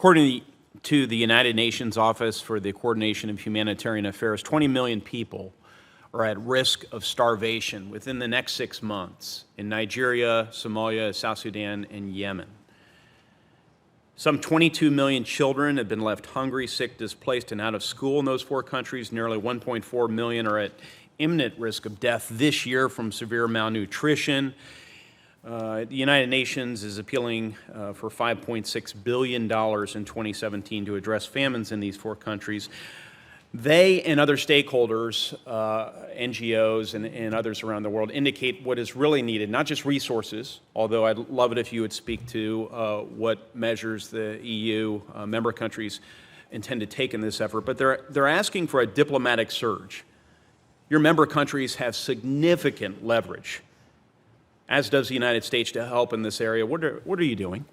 According to the United Nations Office for the Coordination of Humanitarian Affairs, 20 million people are at risk of starvation within the next 6 months in Nigeria, Somalia, South Sudan, and Yemen. Some 22 million children have been left hungry, sick, displaced, and out of school in those 4 countries. Nearly 1.4 million are at imminent risk of death this year from severe malnutrition. The United Nations is appealing for $5.6 billion in 2017 to address famines in these 4 countries. They and other stakeholders, NGOs and others around the world, indicate what is really needed, not just resources, although I'd love it if you would speak to what measures the EU member countries intend to take in this effort, but they're asking for a diplomatic surge. Your member countries have significant leverage, as does the United States, to help in this area. What are you doing?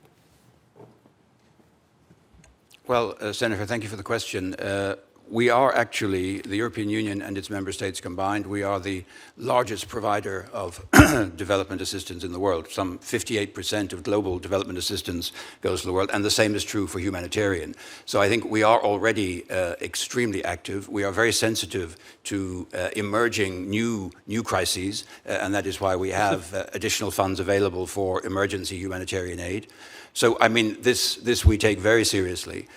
Well, Senator, thank you for the question. We are actually, the European Union and its member states combined, we are the largest provider of development assistance in the world. Some 58% of global development assistance goes to the world, and the same is true for humanitarian. So I think we are already extremely active. We are very sensitive to emerging new crises, and that is why we have additional funds available for emergency humanitarian aid. So, I mean, this we take very seriously.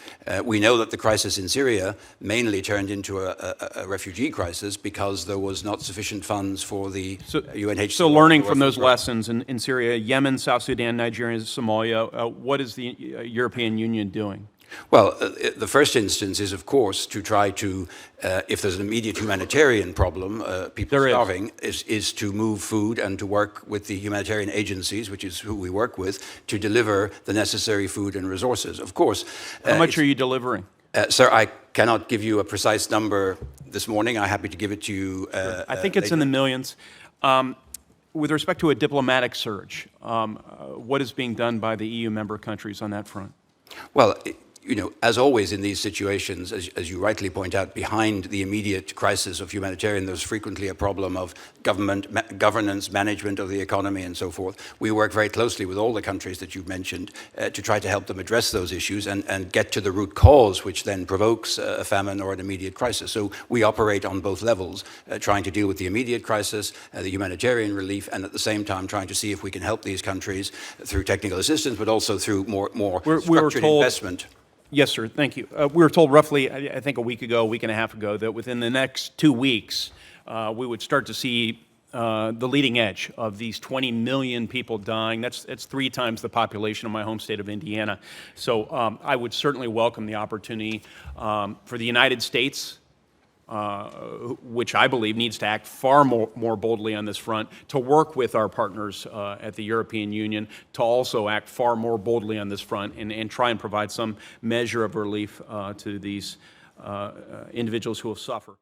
We know that the crisis in Syria mainly turned into a refugee crisis because there was not sufficient funds for the UNHCR. So learning from those lessons in Syria, Yemen, South Sudan, Nigeria, Somalia, what is the European Union doing? Well, the first instance is, of course, to try to, if there's an immediate humanitarian problem, people starving, is to move food and to work with the humanitarian agencies, which is who we work with, to deliver the necessary food and resources. Of course. How much are you delivering? Sir, I cannot give you a precise number this morning. I'm happy to give it to you I think it's in the millions. With respect to a diplomatic surge, what is being done by the EU member countries on that front? Well, you know, as always in these situations, as you rightly point out, behind the immediate crisis of humanitarian, there's frequently a problem of governance, management of the economy, and so forth. We work very closely with all the countries that you've mentioned to try to help them address those issues and get to the root cause, which then provokes a famine or an immediate crisis. So we operate on both levels, trying to deal with the immediate crisis, the humanitarian relief, and at the same time trying to see if we can help these countries through technical assistance, but also through more structured investment. Yes, sir. Thank you. We were told roughly, I think a week and a half ago, that within the next 2 weeks, we would start to see the leading edge of these 20 million people dying. That's 3 times the population of my home state of Indiana. So I would certainly welcome the opportunity for the United States, which I believe needs to act far more boldly on this front, to work with our partners at the European Union to also act far more boldly on this front and try and provide some measure of relief to these individuals who will suffer.